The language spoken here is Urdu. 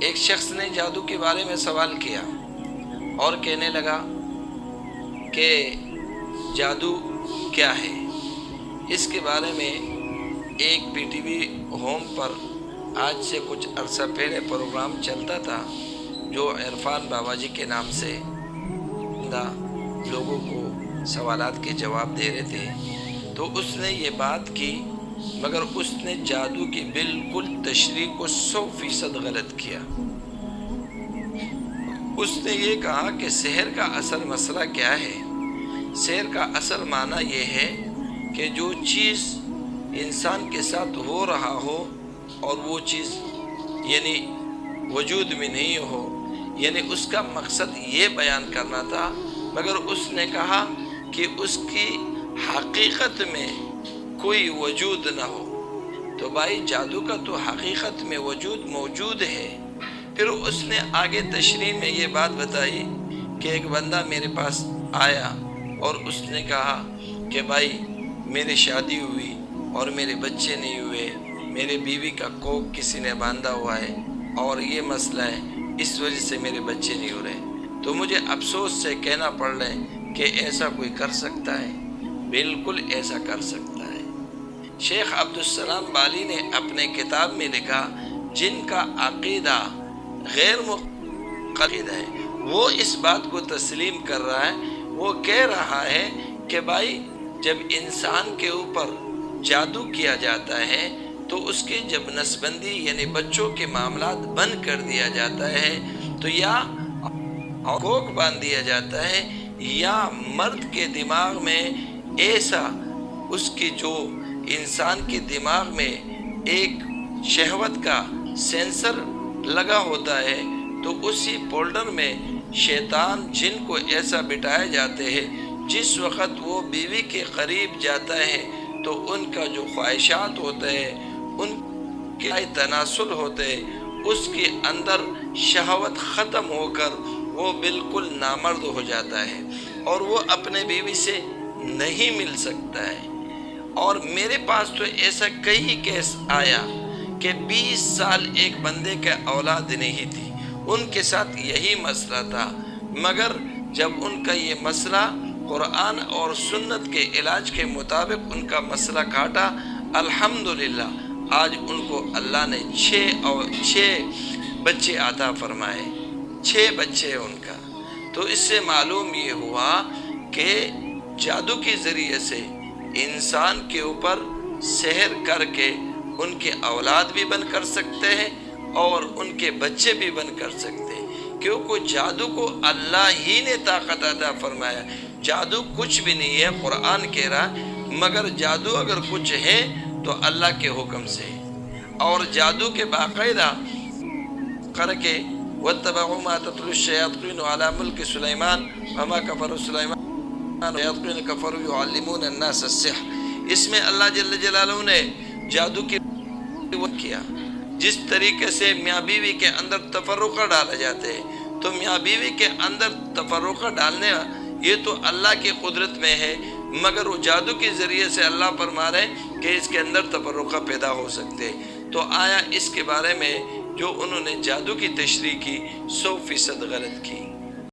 ایک شخص نے جادو کے بارے میں سوال کیا اور کہنے لگا کہ جادو کیا ہے۔ اس کے بارے میں ایک پی ٹی وی ہوم پر آج سے کچھ عرصہ پہلے پروگرام چلتا تھا جو عرفان بابا جی کے نام سے لوگوں کو سوالات کے جواب دے رہے تھے، تو اس نے یہ بات کی، مگر اس نے جادو کی بالکل تشریح کو 100% غلط کیا۔ اس نے یہ کہا کہ سحر کا اصل مسئلہ کیا ہے؟ سحر کا اصل معنی یہ ہے کہ جو چیز انسان کے ساتھ ہو رہا ہو اور وہ چیز یعنی وجود میں نہیں ہو، یعنی اس کا مقصد یہ بیان کرنا تھا، مگر اس نے کہا کہ اس کی حقیقت میں کوئی وجود نہ ہو۔ تو بھائی جادو کا تو حقیقت میں وجود موجود ہے۔ پھر اس نے آگے تشریح میں یہ بات بتائی کہ ایک بندہ میرے پاس آیا اور اس نے کہا کہ بھائی میری شادی ہوئی اور میرے بچے نہیں ہوئے، میرے بیوی کا کوک کسی نے باندھا ہوا ہے اور یہ مسئلہ ہے، اس وجہ سے میرے بچے نہیں ہو رہے، تو مجھے افسوس سے کہنا پڑ رہا ہے کہ ایسا کوئی کر سکتا ہے؟ بالکل ایسا کر سکتا ہے۔ شیخ عبدالسلام بالی نے اپنے کتاب میں لکھا جن کا عقیدہ غیر مقید ہے وہ اس بات کو تسلیم کر رہا ہے، وہ کہہ رہا ہے کہ بھائی جب انسان کے اوپر جادو کیا جاتا ہے تو اس کے جب نسبندی یعنی بچوں کے معاملات بند کر دیا جاتا ہے تو یا کوک باندھ دیا جاتا ہے یا مرد کے دماغ میں ایسا اس کی جو انسان کے دماغ میں ایک شہوت کا سینسر لگا ہوتا ہے، تو اسی فولڈر میں شیطان جن کو ایسا بٹھائے جاتے ہیں، جس وقت وہ بیوی کے قریب جاتا ہے تو ان کا جو خواہشات ہوتے ہیں، ان کے تناسل ہوتے ہیں، اس کے اندر شہوت ختم ہو کر وہ بالکل نامرد ہو جاتا ہے اور وہ اپنے بیوی سے نہیں مل سکتا ہے۔ اور میرے پاس تو ایسا کئی کیس آیا کہ 20 سال ایک بندے کا اولاد نہیں تھی، ان کے ساتھ یہی مسئلہ تھا، مگر جب ان کا یہ مسئلہ قرآن اور سنت کے علاج کے مطابق ان کا مسئلہ کاٹا، الحمدللہ آج ان کو اللہ نے 6 بچے عطا فرمائے، 6 بچے ان کا۔ تو اس سے معلوم یہ ہوا کہ جادو کے ذریعے سے انسان کے اوپر سحر کر کے ان کے اولاد بھی بن کر سکتے ہیں اور ان کے بچے بھی بن کر سکتے ہیں، کیونکہ جادو کو اللہ ہی نے طاقت عطا فرمایا۔ جادو کچھ بھی نہیں ہے، قرآن کہہ رہا، مگر جادو اگر کچھ ہے تو اللہ کے حکم سے، اور جادو کے باقاعدہ کر کے وَاتَّبَعُوا مَا تَتْلُو الشَّيَاطِينُ عَلَى مُلْكِ سُلَيْمَانَ وَمَا كَفَرَ سُلَيْمَانُ وَالشَّيَاطِينُ كَفَرُوا يُعَلِّمُونَ النَّاسَ السِّحْرَ۔ اس میں اللہ جل جلالہ نے جادو کی کیا، جس طریقے سے میاں بیوی کے اندر تفرقہ ڈالے جاتے ہیں، تو میاں بیوی کے اندر تفرقہ ڈالنے یہ تو اللہ کی قدرت میں ہے، مگر وہ جادو کے ذریعے سے اللہ فرما رہے کہ اس کے اندر تفرقہ پیدا ہو سکتے۔ تو آیا اس کے بارے میں جو انہوں نے جادو کی تشریح کی 100% غلط کی۔